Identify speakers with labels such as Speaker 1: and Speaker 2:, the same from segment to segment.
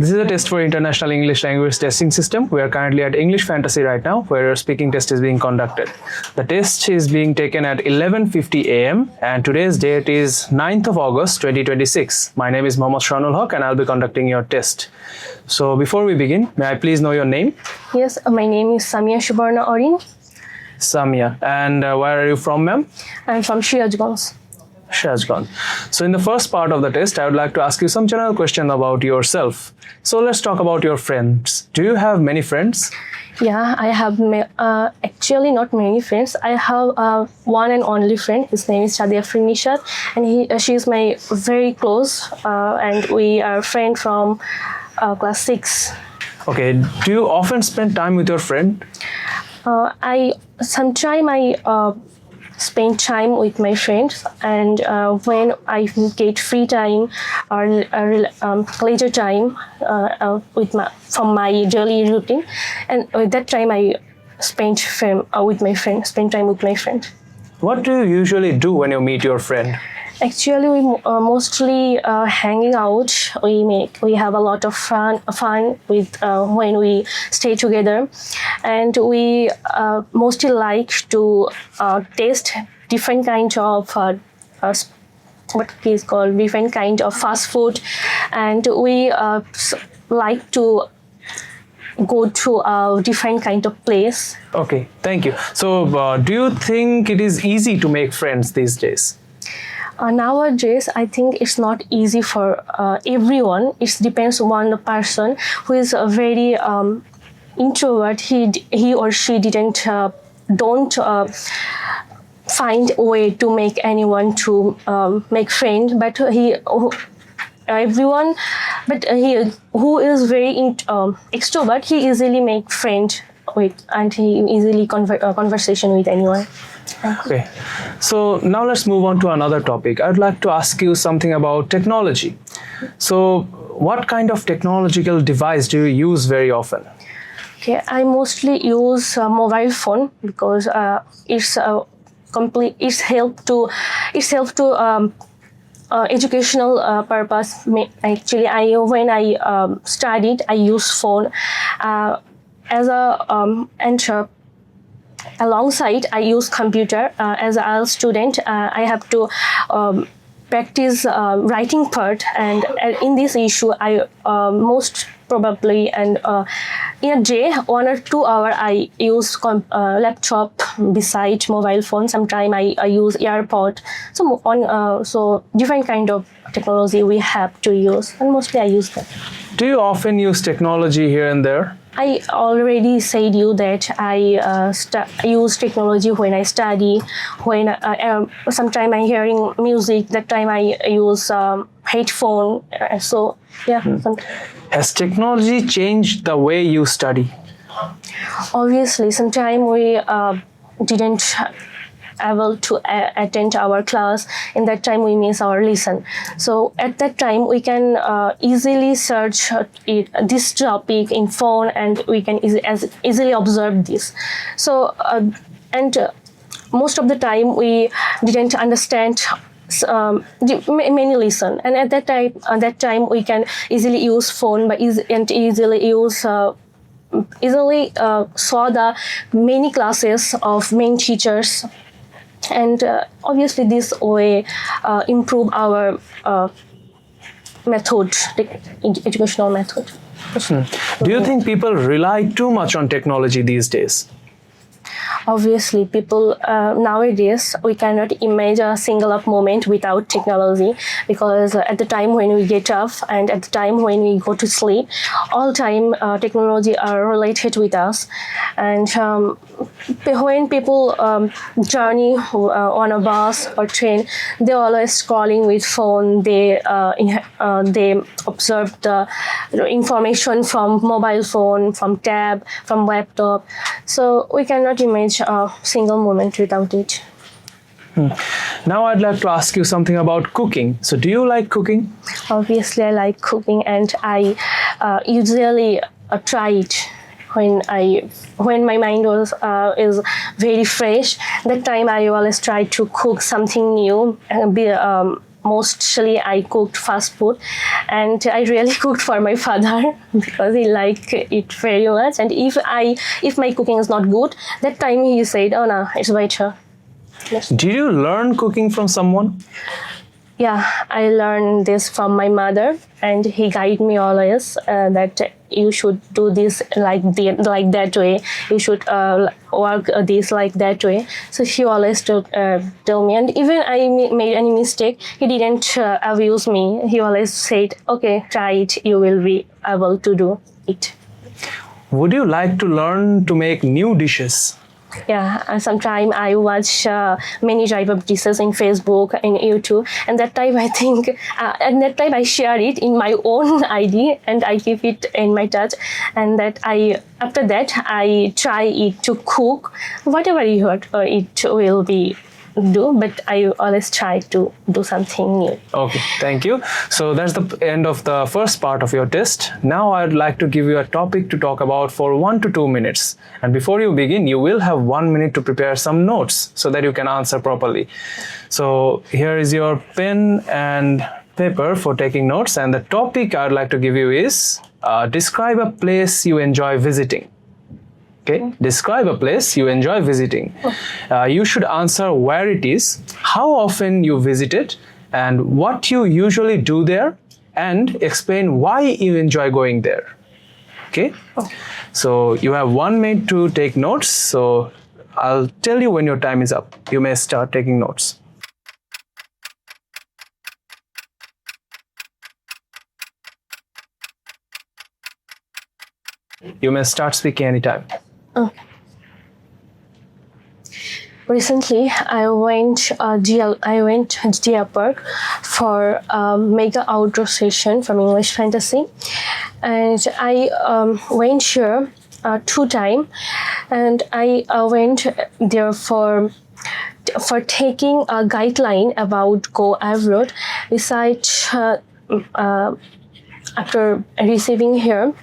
Speaker 1: This is a test for International English Language Testing System. We are currently at English Fantasy right now, where a speaking test is being conducted. The test is being taken at 11:50 a.m. and today's date is 9th of August 2026. My name is Mohammad Shanul Haq and I'll be conducting your test. So before we begin, may I please know your name?
Speaker 2: Yes, my name is Samia Shubarna Orin.
Speaker 1: Samia. And where are you from, ma'am?
Speaker 2: I'm from Shirajganj.
Speaker 1: Shazgan. So in the first part of the test, I would like to ask you some general question about yourself. So let's talk about your friends. Do you have many friends?
Speaker 2: Yeah, I have actually not many friends. I have one and only friend. His name is Shadia Nishat, and she is my very close, and we are friends from class 6.
Speaker 1: Okay. Do you often spend time with your friend?
Speaker 2: I spend time with my friends, and when I get free time or leisure time from my daily routine, and at that time I spend time with my friend.
Speaker 1: What do you usually do when you meet your friend?
Speaker 2: Actually, we mostly hanging out. We have a lot of fun with when we stay together, and we mostly like to taste different kinds of what is called different kind of fast food, and we like to go to a different kind of place.
Speaker 1: Okay, thank you. So, do you think it is easy to make friends these days?
Speaker 2: Nowadays, I think it's not easy for everyone. It depends on the person who is a very introvert. He or she don't find a way to make anyone to make friends. But he who is very extrovert, he easily make friends with, and he easily conversation with anyone.
Speaker 1: Okay, so now let's move on to another topic. I'd like to ask you something about technology. So, what kind of technological device do you use very often?
Speaker 2: Okay, I mostly use mobile phone because it's help to educational purpose. Actually, when I studied, I use phone as a alongside, I use computer. As a student, I have to practice writing part, and in this issue, I most probably and in a day 1 or 2 hours I use laptop beside mobile phone. Sometimes I use AirPod. So different kind of technology we have to use, and mostly I use that.
Speaker 1: Do you often use technology here and there?
Speaker 2: I already said you that I use technology when I study. When sometimes I'm hearing music, that time I use headphone. So yeah.
Speaker 1: Has technology changed the way you study?
Speaker 2: Obviously, sometimes we didn't able to attend our class. In that time, we miss our lesson. So at that time, we can easily search this topic in phone, and we can easily observe this. So most of the time, we didn't understand many lesson, and at that time, we can easily use phone, and easily use. Easily saw the many classes of many teachers, and obviously this way improve our educational method.
Speaker 1: Do you think people rely too much on technology these days?
Speaker 2: Obviously, people nowadays, we cannot imagine a single up moment without technology, because at the time when we get up and at the time when we go to sleep, all time technology are related with us. And when people journey on a bus or train, they always scrolling with phone. They observe the information from mobile phone, from tab, from laptop. So we cannot imagine a single moment without it.
Speaker 1: Now I'd like to ask you something about cooking. So do you like cooking?
Speaker 2: Obviously, I like cooking, and I usually try it when my mind is very fresh. That time I always try to cook something new, mostly I cooked fast food, and I really cooked for my father because he liked it very much. And if my cooking is not good, that time he said, "Oh no, it's better."
Speaker 1: Did you learn cooking from someone?
Speaker 2: Yeah, I learned this from my mother, and he guided me always that you should do this like that way. You should work this like that way. So he always tell me, and even I made any mistake, he didn't abuse me. He always said, "Okay, try it. You will be able to do it."
Speaker 1: Would you like to learn to make new dishes?
Speaker 2: Yeah, and sometimes I watch many type of dishes in Facebook and YouTube, and that time I think, and that time I share it in my own ID, and I keep it in my touch, and after that I try it to cook whatever it will be do, but I always try to do something new.
Speaker 1: Okay, thank you. So that's the end of the first part of your test. Now I'd like to give you a topic to talk about for 1 to 2 minutes. And before you begin, you will have 1 minute to prepare some notes so that you can answer properly. So here is your pen and paper for taking notes. And the topic I'd like to give you is describe a place you enjoy visiting. Okay, describe a place you enjoy visiting. You should answer where it is, how often you visit it, and what you usually do there, and explain why you enjoy going there. Okay, so you have 1 minute to take notes. So I'll tell you when your time is up. You may start taking notes. You may start speaking anytime.
Speaker 2: Recently, I went Deer Park for a mega outdoor session from English Fantasy, and I went here 2 times, and I went there for taking a guideline about Go Abroad. Besides, after receiving here,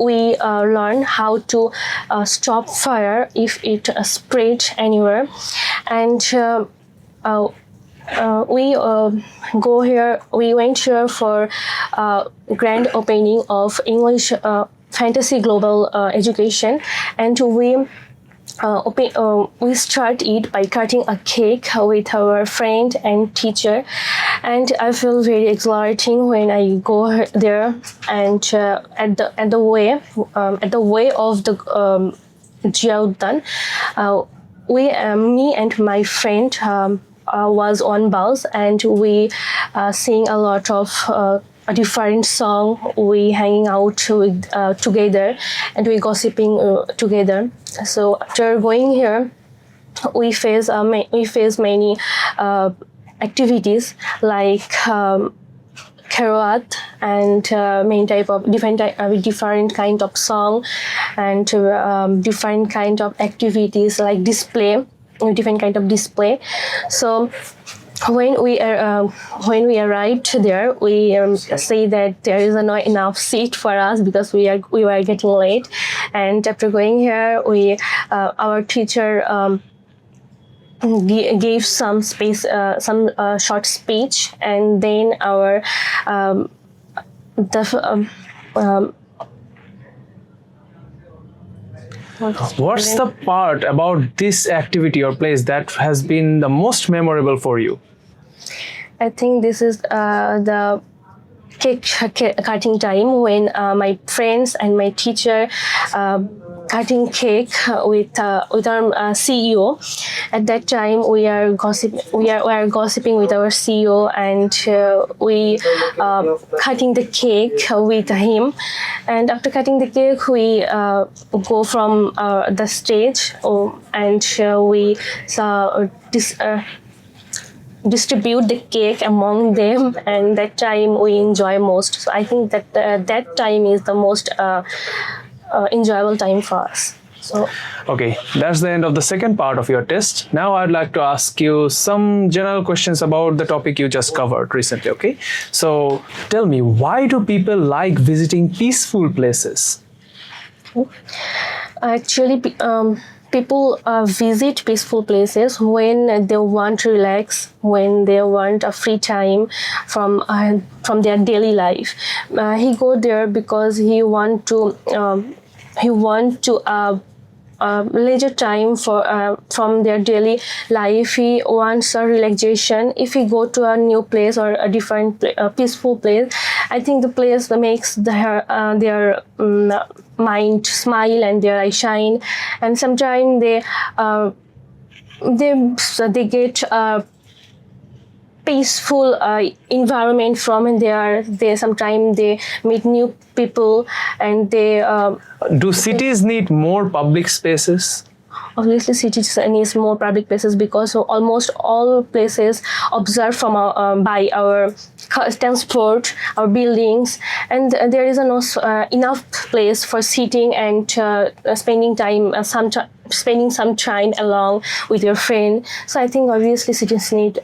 Speaker 2: we learn how to stop fire if it spreads anywhere, and we went here for grand opening of English Fantasy Global Education, and we start it by cutting a cake with our friend and teacher, and I feel very exciting when I go there. And at the way of the Jiaodan, me and my friend was on bus, and we sing a lot of a different song. We hanging out together, and we gossiping together. So after going here, we face many activities like karaoke and many type of different kind of song, and different kind of activities like different kind of display. So when we arrived there, we say that there is not enough seat for us because we were getting late. And after going here, our teacher gave some space, some short speech, and then
Speaker 1: what's the part about this activity or place that has been the most memorable for you?
Speaker 2: I think this is the cake cutting time when my friends and my teacher cutting cake with our CEO. At that time, we are gossiping with our CEO, and we cutting the cake with him. And after cutting the cake, we go from the stage, and we distribute the cake among them, and that time we enjoy most. So I think that that time is the most enjoyable time for us. So
Speaker 1: okay, that's the end of the second part of your test. Now I'd like to ask you some general questions about the topic you just covered recently. Okay, so tell me, why do people like visiting peaceful places?
Speaker 2: actually, people visit peaceful places when they want to relax, when they want a free time from their daily life. He go there because he want to leisure time from their daily life. He wants a relaxation. If he go to a new place or a different peaceful place, I think the place makes their mind smile and their eye shine. And sometimes they get peaceful environment from there. They sometimes they meet new people, and they
Speaker 1: Do cities need more public spaces?
Speaker 2: obviously cities needs more public places, because almost all places observed from by our transport, our buildings, and there is enough place for sitting and spending some time along with your friend. So I think obviously cities need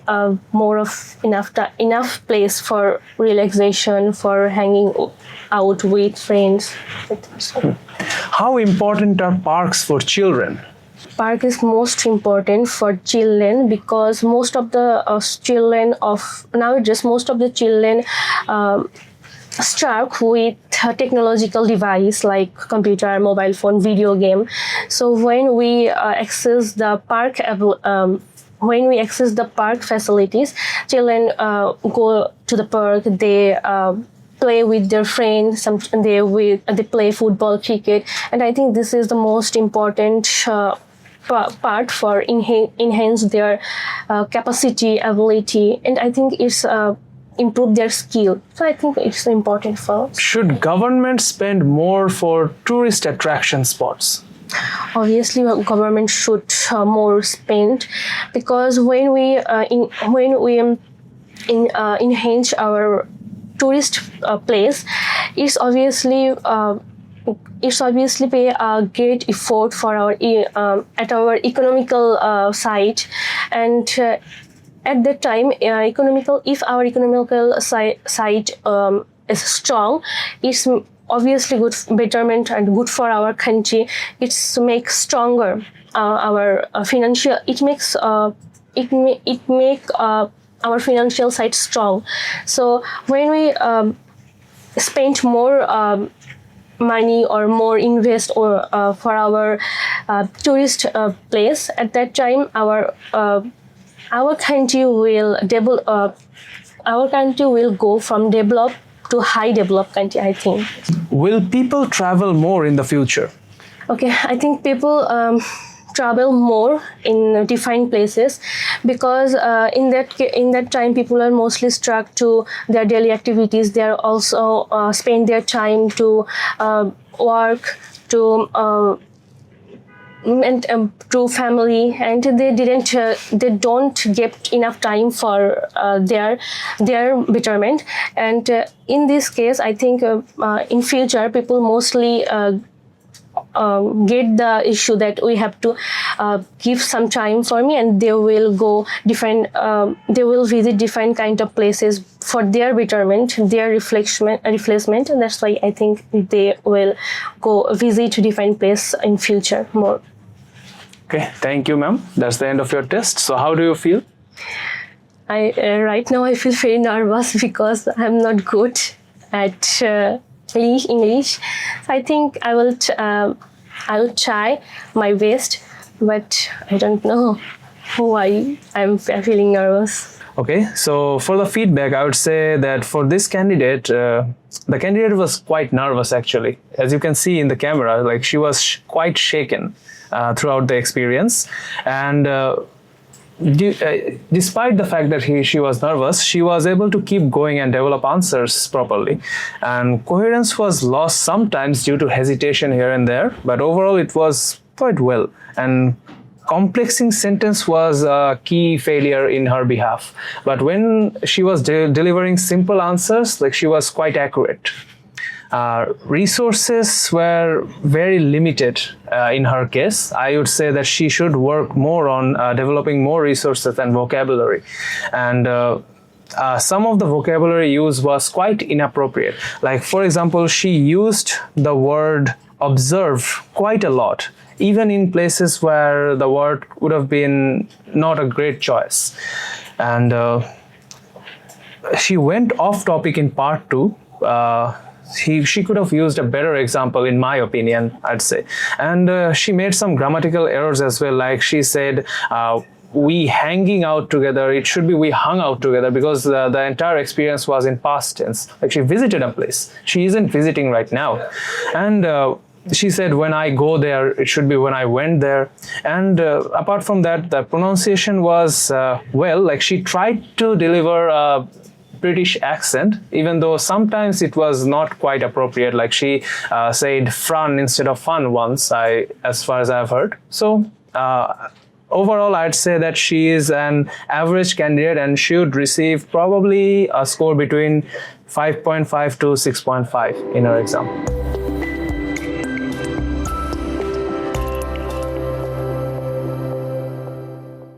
Speaker 2: more of enough place for relaxation, for hanging out with friends.
Speaker 1: How important are parks for children?
Speaker 2: Park is most important for children, because most of the children of nowadays, most of the children struck with a technological device like computer, mobile phone, video game. So when we access the park facilities, children go to the park. They play with their friends. They play football, cricket, and I think this is the most important part for enhance their capacity, ability, and I think it's improve their skill. So I think it's important for us.
Speaker 1: Should government spend more for tourist attraction spots?
Speaker 2: Obviously, government should more spend, because when we enhance our tourist place, it's obviously pay a great effort for our at our economical side, and at that time if our economical side is strong, it's obviously good betterment and good for our country. It's make stronger our financial. It makes our financial side strong. So when we spend more money or more invest or for our tourist place, at that time our country will develop. Our country will go from developed to high developed country, I think.
Speaker 1: Will people travel more in the future?
Speaker 2: Okay, I think people travel more in defined places, because in that time people are mostly stuck to their daily activities. They are also spend their time to work, to and to family, and they don't get enough time for their betterment. And in this case, I think in future people mostly get the issue that we have to give some time for me, and they will go different. They will visit different kind of places for their betterment, their replacement, and that's why I think they will go visit different place in future more.
Speaker 1: Okay, thank you, ma'am. That's the end of your test. So how do you feel?
Speaker 2: Right now I feel very nervous because I'm not good at English. So I think I will try my best, but I don't know why I'm feeling nervous.
Speaker 1: Okay, so for the feedback, I would say that for this candidate, the candidate was quite nervous actually. As you can see in the camera, like she was quite shaken throughout the experience. And despite the fact that she was nervous, she was able to keep going and develop answers properly. And coherence was lost sometimes due to hesitation here and there, but overall it was quite well. And complexing sentence was a key failure in her behalf. But when she was delivering simple answers, like she was quite accurate. Resources were very limited in her case. I would say that she should work more on developing more resources and vocabulary. And some of the vocabulary used was quite inappropriate. Like, for example, she used the word observe quite a lot, even in places where the word would have been not a great choice. And she went off topic in part 2. She could have used a better example, in my opinion, I'd say. And she made some grammatical errors as well. Like, she said, we hanging out together, it should be we hung out together, because the entire experience was in past tense. Like, she visited a place. She isn't visiting right now. And she said, when I go there, it should be when I went there. And apart from that, the pronunciation was, well, like, she tried to deliver a British accent, even though sometimes it was not quite appropriate. Like, she said fun instead of fun once, as far as I've heard. So overall, I'd say that she is an average candidate and should receive probably a score between 5.5 to 6.5 in her exam.